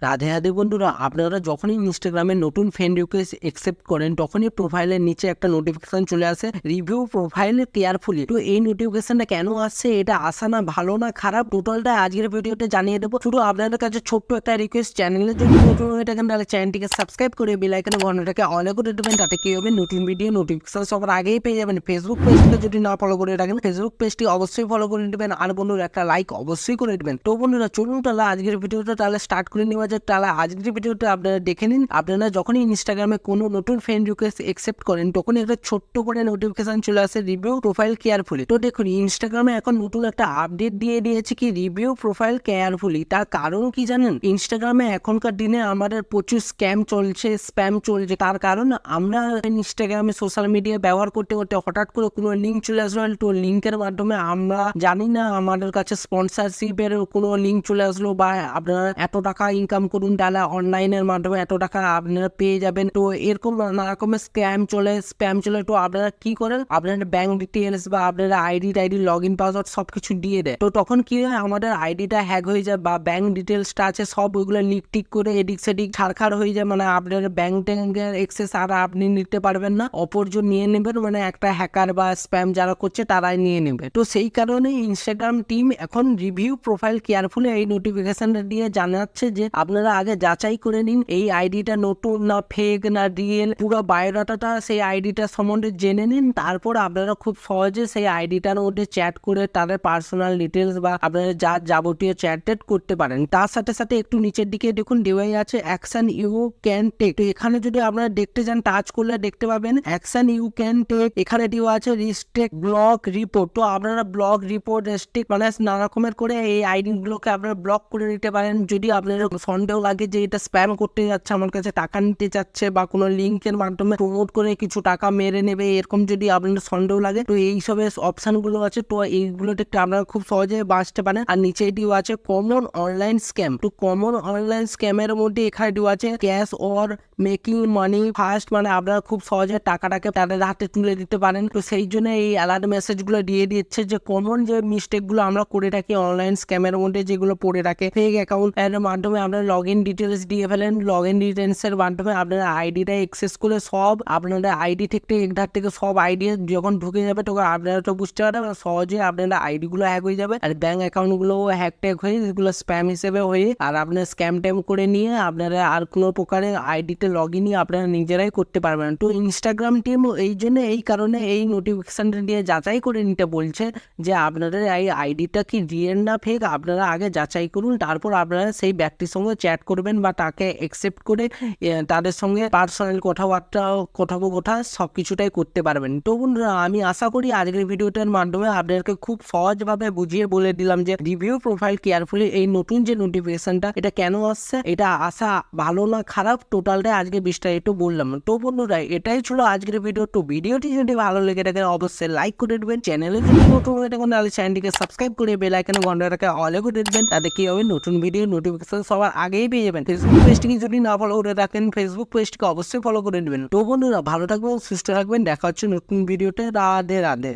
রাধে রাধে বন্ধুরা, আপনারা যখনই ইনস্টাগ্রামে নতুন ফ্রেন্ড রিকোয়েস্ট অ্যাকসেপ্ট করেন তখনই প্রোফাইলের নিচে একটা নোটিফিকেশন চলে আসে রিভিউ প্রোফাইলে কেয়ারফুলি। তো এই নোটিফিকেশনটা কেন আসছে, এটা আসা না ভালো না খারাপ, টোটালটা আজকের ভিডিওতে জানিয়ে দেবো। শুধু আপনাদের কাছে ছোট্ট একটা রিকোয়েস্ট, চ্যানেলে যদি নতুন হয়ে থাকেন তাহলে চ্যানেলটিকে সাবস্ক্রাইব করে বেল আইকনের ঘন্টাটাকে অল করে দেবেন। তাতে কি হবে, নতুন ভিডিও নোটিফিকেশন সবার আগেই পেয়ে যাবেন। ফেসবুক পেজটা যদি না ফলো করে রাখেন ফেসবুক পেজটি অবশ্যই ফলো করে দেবেন, আর বন্ধুরা একটা লাইক অবশ্যই করে দেবেন। তো বন্ধুরা চলুন তাহলে আজকের ভিডিওটা তাহলে স্টার্ট করে নেওয়া যাক। তাহলে আজকের ভিডিওটা আপনারা দেখে নিন। আপনারা যখনই ইনস্টাগ্রামে কোনো নতুন ফ্রেন্ড রিকোয়েস্ট অ্যাকসেপ্ট করেন তখনই একটা ছোট্ট করে নোটিফিকেশন চলে আসে রিভিউ প্রোফাইল কেয়ারফুলি। তো দেখুন, ইনস্টাগ্রামে এখন নতুন একটা আপডেট দিয়ে দিয়েছে কি রিভিউ প্রোফাইল কেয়ারফুলি। তার কারণ কি জানেন, ইনস্টাগ্রামে এখনকার দিনে আমাদের প্রচুর স্ক্যাম চলছে, স্প্যাম চলছে। তার কারণ আমরা ইনস্টাগ্রামে সোশ্যাল মিডিয়া ব্যবহার করতে করতে হঠাৎ করে কোনো লিঙ্ক চলে আসলো, তো লিঙ্কের মাধ্যমে আমরা জানি না আমাদের কাছে স্পন্সরশিপের কোনো লিঙ্ক চলে আসলো, বা আপনারা এত টাকা ইনকাম করুন তাহলে অনলাইনের মাধ্যমে এত টাকা আপনারা পেয়ে যাবেন। তো এরকম নানা রকমের স্প্যাম চলে। তো আপনারা কি করেন, আপনাদের ব্যাংক ডিটেলস বা আপনাদের আইডি লগ ইন পাসওয়ার্ড সবকিছু দিয়ে দেয়। তো তখন কি হয়, আমাদের আইডিটা হ্যাক হয়ে যায় বা ব্যাংক ডিটেলসটা আছে সব ওইগুলো লিক টিক করে এদিক সেদিক ছাড়খাড় হয়ে যায়। মানে আপনার ব্যাংক ট্যাঙ্কের এক্সেস আর আপনি নিতে পারবেন না, অপরজন নিয়ে নেবেন। মানে একটা হ্যাকার বা স্প্যাম যারা করছে তারাই নিয়ে নেবে। তো সেই কারণে ইনস্টাগ্রাম টিম এখন রিভিউ প্রোফাইল কেয়ারফুলি এই নোটিফিকেশনটা দিয়ে জানাচ্ছে যে আপনারা আগে যাচাই করে নিন এই আইডিটা নতুন না ফেক না রিয়েল, পুরো বায়োডাটাটা সেই আইডিটা সম্বন্ধে জেনে নিন। তারপর আপনারা খুব সহজে সেই আইডিটার মধ্যে চ্যাট করে তাদের পার্সোনাল ডিটেলস বা আপনারা যা যাবতীয় চ্যাট করতে পারেন। তার সাথে সাথে একটু নিচের দিকে দেখুন দেওয়াই আছে অ্যাকশন ইউ ক্যান টেক। তো এখানে যদি আপনারা দেখতে যান টাচ করলে দেখতে পাবেন অ্যাকশন ইউ ক্যান টেক। এখানে দেওয়া আছে রিস্ট্রিক্ট ব্লক রিপোর্ট। তো আপনারা ব্লক রিপোর্ট রেস্ট্রিক্ট মানে নানা রকমের করে এই আইডি গুলোকে আপনারা ব্লক করে নিতে পারেন। যদি আপনাদের সন্দেহ লাগে যে এটা স্প্যাম করতে যাচ্ছে, আমার কাছে টাকা নিতে চাচ্ছে বা কোনো লিঙ্কের মাধ্যমে প্রমোট করে কিছু টাকা মেরে নেবে, এরকম যদি আপনাদের সন্দেহ লাগে তো এইসবের অপশনগুলো আছে। তো এইগুলো থেকে আপনারা খুব সহজে বাঁচতে পারেন। আর নিচে এটিও আছে কমন অনলাইন স্ক্যাম। তো কমন অনলাইন স্ক্যামের মধ্যে এখানে দেওয়া আছে cash or making money fast, মানে আপনারা খুব সহজে টাকাটাকে তাদের হাতে তুলে দিতে পারেন। তো সেই জন্য এই অ্যালার্ট মেসেজগুলো দিয়ে দিচ্ছে যে কমন যে মিস্টেকগুলো আমরা করে থাকি অনলাইন স্ক্যামের মধ্যে, যেগুলো পড়ে রাখে ফেক অ্যাকাউন্ট এর মাধ্যমে আপনারা লগ ইন ডিটেলস দিয়ে ফেলেন। লগ ইন ডিটেলসের মাধ্যমে আপনারা আইডিটা অ্যাক্সেস করে সব আপনাদের আইডি থেকে সব আইডি যখন ঢুকে যাবে তখন আপনারা তো বুঝতে পারবেন সহজে আপনাদের আইডিগুলো হ্যাক হয়ে যাবে আর ব্যাংক অ্যাকাউন্টগুলো হ্যাক ট্যাক হয়ে যেগুলো স্প্যাম হিসেবে হয়ে আর আপনার স্ক্যাম ট্যাম করে নিয়ে আপনারা আর কোনো প্রকারের আইডিতে লগ ইনই আপনারা নিজেরাই করতে পারবেন। তো ইনস্টাগ্রাম টিম এই জন্য এই কারণে এই নোটিফিকেশনটা দিয়ে যাচাই করে নিতে বলছে যে আপনাদের এই আইডিটা কি রিয়েল না ফেক, আপনারা আগে যাচাই করুন। তারপর আপনারা সেই ব্যক্তির সঙ্গে চ্যাট করবেন বা তাকে অ্যাকসেপ্ট করে তাদের সঙ্গে পার্সোনাল কথোপকথা সব কিছুটাই করতে পারবেন। তো বন্ধুরা আমি আশা করি আজকের ভিডিওটার মাধ্যমে আপনাদেরকে খুব সহজভাবে বুঝিয়ে বলে দিলাম যে রিভিউ প্রোফাইল কেয়ারফুলি এই নতুন যে নোটিফিকেশনটা এটা কেন আসছে, এটা আসা ভালো না খারাপ, টোটালটাই আজকে বিস্তারিত বললাম। তো বন্ধুরা এটাই ছিল আজকের ভিডিও। তো ভিডিওটি যদি ভালো লেগে থাকে অবশ্যই লাইক করে দেবেন, চ্যানেলে যদি নতুন হয়ে থাকেন তাহলে চ্যানেলটিকে সাবস্ক্রাইব করে বেল আইকনে ঘন্টাটাকে অল করে দেবেন। তাতে কি হবে, নতুন ভিডিও নোটিফিকেশন সবার আগেই পেয়ে যাবেন। ফেসবুক পেজটিকে যদি না ফলো করে রাখেন ফেসবুক পেজটিকে অবশ্যই ফলো করে নেবেন। তো বন্ধুরা ভালো থাকবেন, সুস্থ থাকবেন, দেখা হচ্ছে নতুন ভিডিওতে। রাধে রাধে।